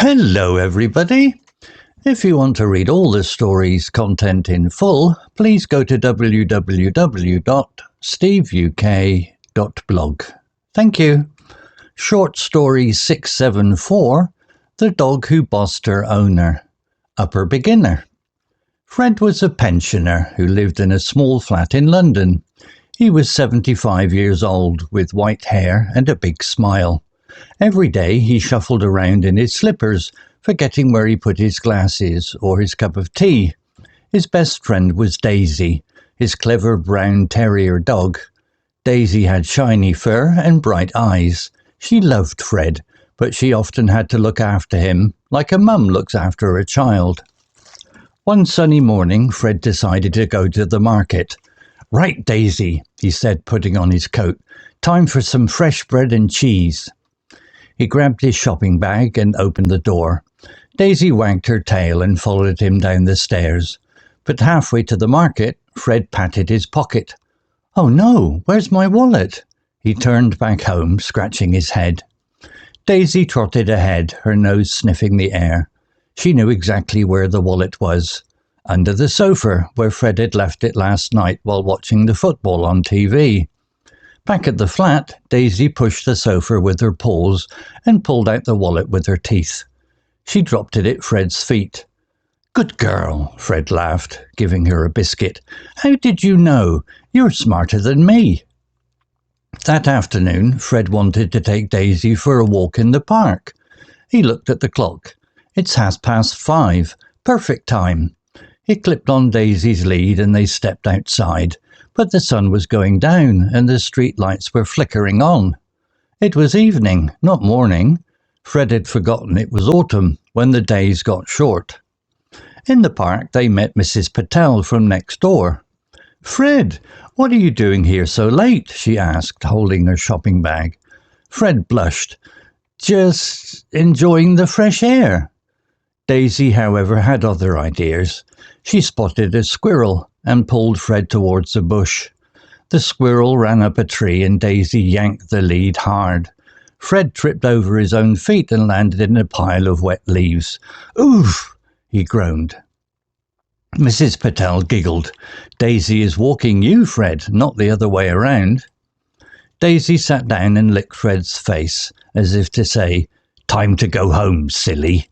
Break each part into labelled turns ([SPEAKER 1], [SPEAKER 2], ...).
[SPEAKER 1] Hello everybody! If you want to read all the story's content in full, please go to www.steveuk.blog. Thank you. Short story 674, The Dog Who Bossed Her Owner. Upper beginner. Fred was a pensioner who lived in a small flat in London. He was 75 years old, with white hair and a big smile. Every day he shuffled around in his slippers, forgetting where he put his glasses or his cup of tea. His best friend was Daisy, his clever brown terrier dog. Daisy had shiny fur and bright eyes. She loved Fred, but she often had to look after him, like a mum looks after a child. One sunny morning, Fred decided to go to the market. "Right, Daisy," he said, putting on his coat. "Time for some fresh bread and cheese." He grabbed his shopping bag and opened the door. Daisy wagged her tail and followed him down the stairs. But halfway to the market, Fred patted his pocket. "Oh no, where's my wallet?" He turned back home, scratching his head. Daisy trotted ahead, her nose sniffing the air. She knew exactly where the wallet was. Under the sofa, where Fred had left it last night while watching the football on TV. Back at the flat, Daisy pushed the sofa with her paws and pulled out the wallet with her teeth. She dropped it at Fred's feet. "Good girl," Fred laughed, giving her a biscuit. "How did you know? You're smarter than me." That afternoon, Fred wanted to take Daisy for a walk in the park. He looked at the clock. "It's 5:30. Perfect time." He clipped on Daisy's lead and they stepped outside. But the sun was going down and the street lights were flickering on. It was evening, not morning. Fred had forgotten it was autumn when the days got short. In the park they met Mrs. Patel from next door. "Fred, what are you doing here so late?" she asked, holding her shopping bag. Fred blushed. "Just enjoying the fresh air." Daisy, however, had other ideas. She spotted a squirrel and pulled Fred towards a bush. The squirrel ran up a tree and Daisy yanked the lead hard. Fred tripped over his own feet and landed in a pile of wet leaves. "Oof!" he groaned. Mrs. Patel giggled. "Daisy is walking you, Fred, not the other way around." Daisy sat down and licked Fred's face, as if to say, "Time to go home, silly."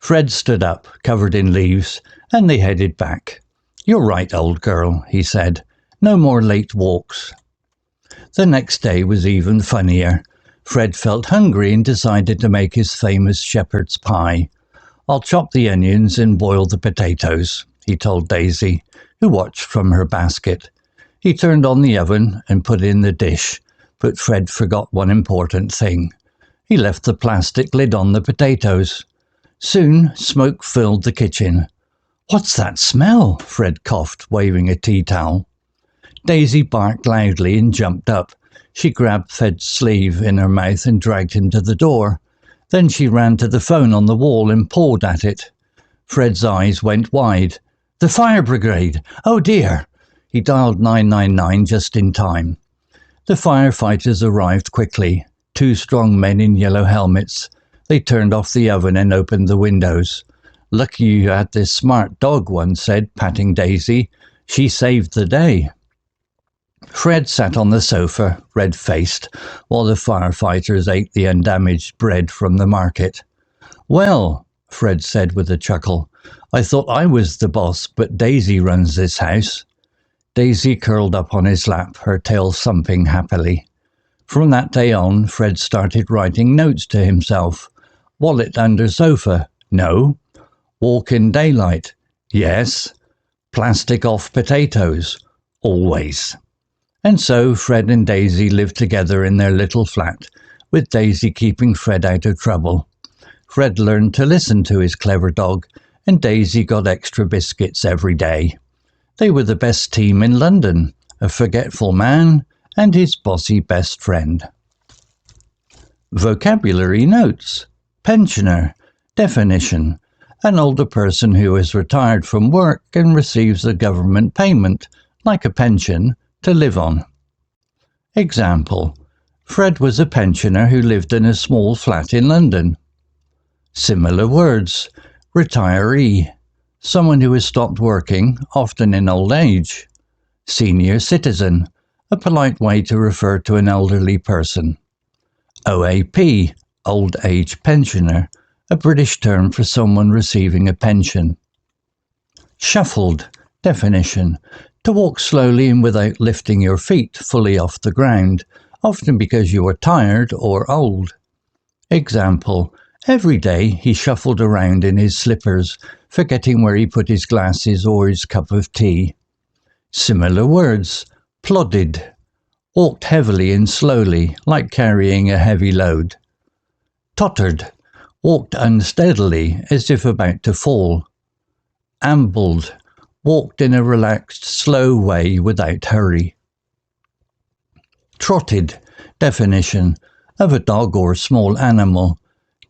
[SPEAKER 1] Fred stood up, covered in leaves, and they headed back. "You're right, old girl," he said. "No more late walks." The next day was even funnier. Fred felt hungry and decided to make his famous shepherd's pie. "I'll chop the onions and boil the potatoes," he told Daisy, who watched from her basket. He turned on the oven and put in the dish, but Fred forgot one important thing. He left the plastic lid on the potatoes. Soon, smoke filled the kitchen. "What's that smell?" Fred coughed, waving a tea towel. Daisy barked loudly and jumped up. She grabbed Fred's sleeve in her mouth and dragged him to the door. Then she ran to the phone on the wall and pawed at it. Fred's eyes went wide. "The fire brigade! Oh dear!" He dialed 999 just in time. The firefighters arrived quickly. 2 strong men in yellow helmets. They turned off the oven and opened the windows. "Lucky you had this smart dog," one said, patting Daisy. "She saved the day." Fred sat on the sofa, red-faced, while the firefighters ate the undamaged bread from the market. "Well," Fred said with a chuckle, "I thought I was the boss, but Daisy runs this house." Daisy curled up on his lap, her tail thumping happily. From that day on, Fred started writing notes to himself. "Wallet under sofa? No. Walk in daylight? Yes. Plastic off potatoes? Always." And so Fred and Daisy lived together in their little flat, with Daisy keeping Fred out of trouble. Fred learned to listen to his clever dog, and Daisy got extra biscuits every day. They were the best team in London, a forgetful man and his bossy best friend. Vocabulary notes. Pensioner. Definition. An older person who is retired from work and receives a government payment, like a pension, to live on. Example. Fred was a pensioner who lived in a small flat in London. Similar words: retiree, someone who has stopped working, often in old age. Senior citizen, a polite way to refer to an elderly person. OAP, old age pensioner, a British term for someone receiving a pension. Shuffled, definition: to walk slowly and without lifting your feet fully off the ground, often because you are tired or old. Example: every day he shuffled around in his slippers, forgetting where he put his glasses or his cup of tea. Similar words: plodded, walked heavily and slowly, like carrying a heavy load. Tottered, walked unsteadily, as if about to fall. Ambled, walked in a relaxed, slow way without hurry. Trotted, definition: of a dog or small animal,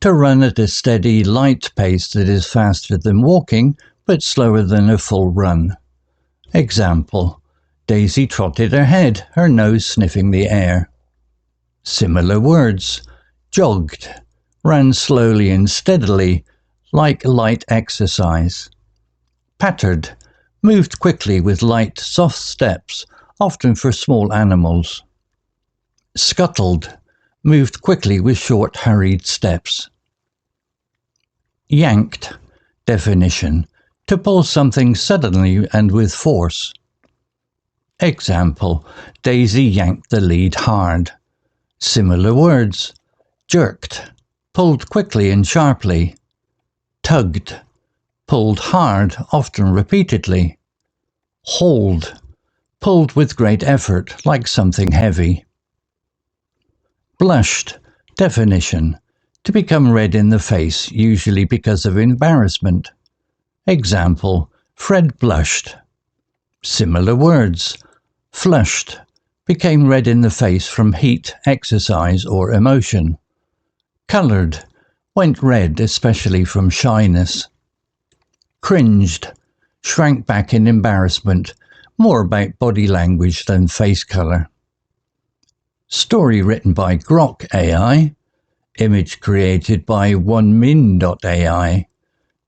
[SPEAKER 1] to run at a steady, light pace that is faster than walking, but slower than a full run. Example: Daisy trotted ahead, her nose sniffing the air. Similar words: jogged, ran slowly and steadily, like light exercise. Pattered, moved quickly with light, soft steps, often for small animals. Scuttled, moved quickly with short, hurried steps. Yanked, definition: to pull something suddenly and with force. Example: Daisy yanked the lead hard. Similar words: jerked, pulled quickly and sharply. Tugged, pulled hard, often repeatedly. Hauled, pulled with great effort, like something heavy. Blushed, definition: to become red in the face, usually because of embarrassment. Example: Fred blushed. Similar words: flushed, became red in the face from heat, exercise, or emotion. Coloured, went red, especially from shyness. Cringed, shrank back in embarrassment, more about body language than face colour. Story written by Grok AI. Image created by onemin.ai.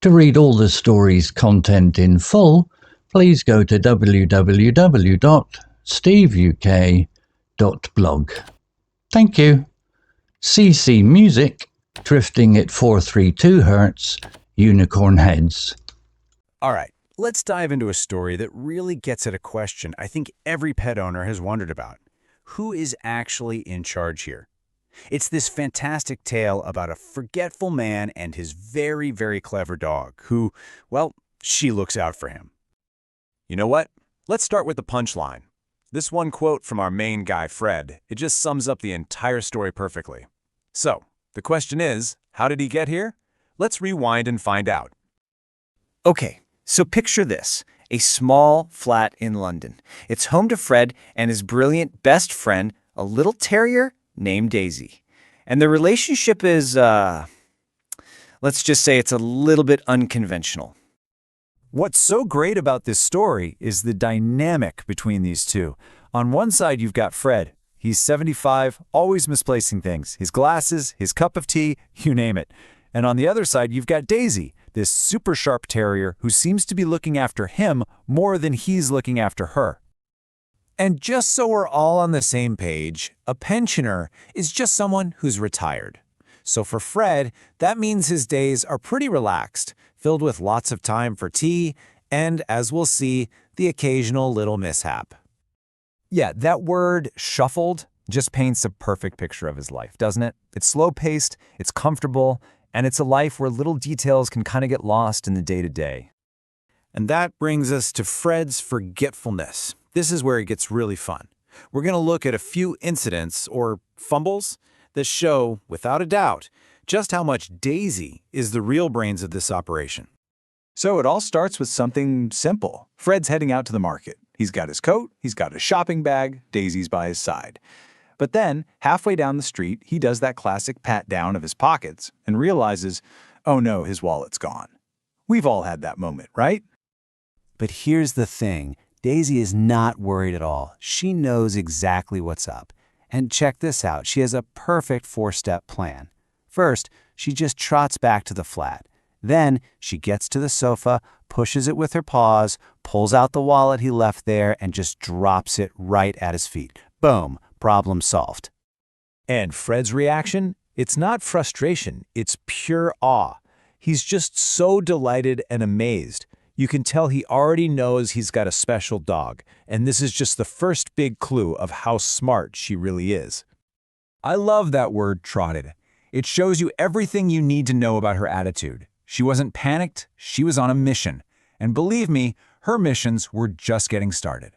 [SPEAKER 1] To read all the story's content in full, please go to www.steveuk.blog. Thank you. CC Music, drifting at 432 Hz, Unicorn Heads.
[SPEAKER 2] All right, let's dive into a story that really gets at a question I think every pet owner has wondered about. Who is actually in charge here? It's this fantastic tale about a forgetful man and his very, very clever dog who, well, she looks out for him. You know what? Let's start with the punchline. This one quote from our main guy, Fred, it just sums up the entire story perfectly. So, the question is, how did he get here? Let's rewind and find out.
[SPEAKER 3] Okay, so picture this, a small flat in London. It's home to Fred and his brilliant best friend, a little terrier named Daisy. And the relationship is, let's just say it's a little bit unconventional.
[SPEAKER 2] What's so great about this story is the dynamic between these two. On one side, you've got Fred. He's 75, always misplacing things. His glasses, his cup of tea, you name it. And on the other side, you've got Daisy, this super sharp terrier who seems to be looking after him more than he's looking after her. And just so we're all on the same page, a pensioner is just someone who's retired. So for Fred, that means his days are pretty relaxed, filled with lots of time for tea, and, as we'll see, the occasional little mishap. Yeah, that word, shuffled, just paints a perfect picture of his life, doesn't it? It's slow-paced, it's comfortable, and it's a life where little details can kind of get lost in the day-to-day. And that brings us to Fred's forgetfulness. This is where it gets really fun. We're going to look at a few incidents, or fumbles, that show, without a doubt, just how much Daisy is the real brains of this operation. So it all starts with something simple. Fred's heading out to the market. He's got his coat, he's got his shopping bag, Daisy's by his side. But then, halfway down the street, he does that classic pat down of his pockets and realizes, oh no, his wallet's gone. We've all had that moment, right?
[SPEAKER 3] But here's the thing, Daisy is not worried at all. She knows exactly what's up. And check this out, she has a perfect four-step plan. First, she just trots back to the flat. Then she gets to the sofa, pushes it with her paws, pulls out the wallet he left there, and just drops it right at his feet. Boom, problem solved.
[SPEAKER 2] And Fred's reaction? It's not frustration, it's pure awe. He's just so delighted and amazed. You can tell he already knows he's got a special dog, and this is just the first big clue of how smart she really is. I love that word, trotted. It shows you everything you need to know about her attitude. She wasn't panicked, she was on a mission. And believe me, her missions were just getting started.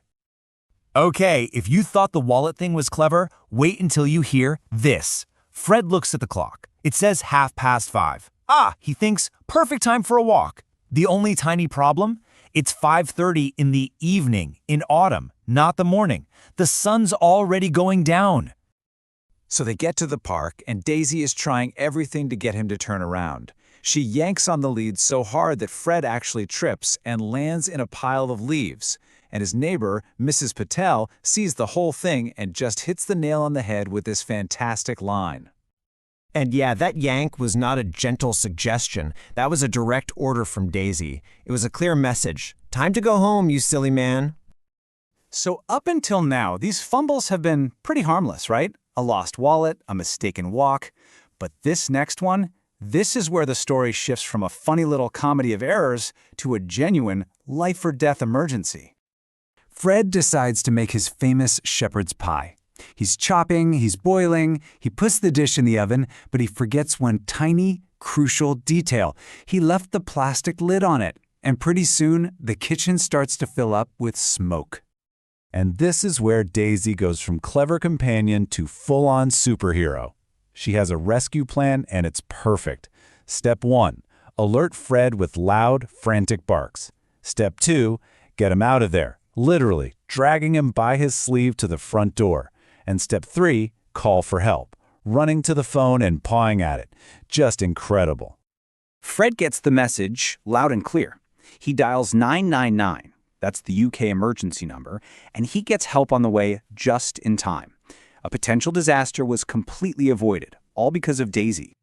[SPEAKER 2] Okay, if you thought the wallet thing was clever, wait until you hear this. Fred looks at the clock. It says 5:30. He thinks, perfect time for a walk. The only tiny problem? It's 5:30 in the evening, in autumn, not the morning. The sun's already going down. So they get to the park, and Daisy is trying everything to get him to turn around. She yanks on the lead so hard that Fred actually trips and lands in a pile of leaves. And his neighbor, Mrs. Patel, sees the whole thing and just hits the nail on the head with this fantastic line.
[SPEAKER 4] And yeah, that yank was not a gentle suggestion. That was a direct order from Daisy. It was a clear message. Time to go home, you silly man.
[SPEAKER 2] So up until now, these fumbles have been pretty harmless, right? A lost wallet, a mistaken walk. But this next one, this is where the story shifts from a funny little comedy of errors to a genuine life-or-death emergency. Fred decides to make his famous shepherd's pie. He's chopping, he's boiling, he puts the dish in the oven, but he forgets one tiny, crucial detail. He left the plastic lid on it, and pretty soon the kitchen starts to fill up with smoke. And this is where Daisy goes from clever companion to full-on superhero. She has a rescue plan, and it's perfect. Step 1, alert Fred with loud, frantic barks. Step 2, get him out of there, literally dragging him by his sleeve to the front door. And step 3, call for help, running to the phone and pawing at it. Just incredible.
[SPEAKER 3] Fred gets the message loud and clear. He dials 999, that's the UK emergency number, and he gets help on the way just in time. A potential disaster was completely avoided, all because of Daisy.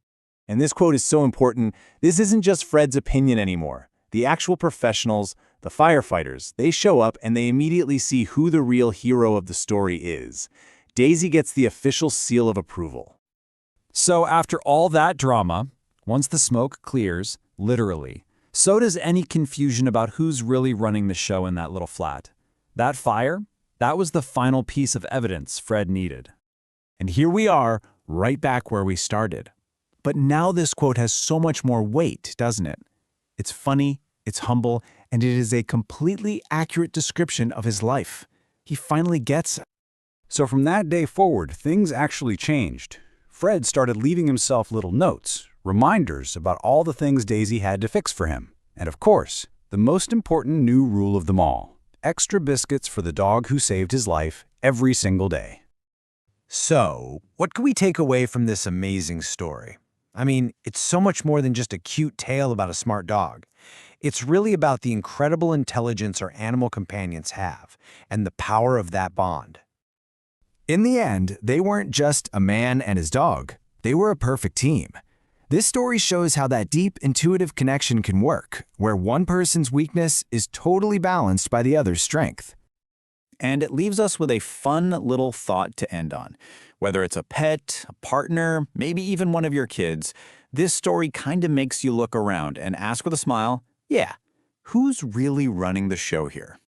[SPEAKER 2] And this quote is so important. This isn't just Fred's opinion anymore. The actual professionals, the firefighters, they show up and they immediately see who the real hero of the story is. Daisy gets the official seal of approval. So after all that drama, once the smoke clears, literally, so does any confusion about who's really running the show in that little flat. That fire, that was the final piece of evidence Fred needed. And here we are, right back where we started. But now this quote has so much more weight, doesn't it? It's funny, it's humble, and it is a completely accurate description of his life. He finally gets it. So from that day forward, things actually changed. Fred started leaving himself little notes, reminders about all the things Daisy had to fix for him. And of course, the most important new rule of them all, extra biscuits for the dog who saved his life every single day.
[SPEAKER 4] So, what can we take away from this amazing story? I mean, it's so much more than just a cute tale about a smart dog. It's really about the incredible intelligence our animal companions have and the power of that bond.
[SPEAKER 2] In the end, they weren't just a man and his dog. They were a perfect team. This story shows how that deep, intuitive connection can work, where one person's weakness is totally balanced by the other's strength. And it leaves us with a fun little thought to end on. Whether it's a pet, a partner, maybe even one of your kids, this story kind of makes you look around and ask with a smile, yeah, who's really running the show here?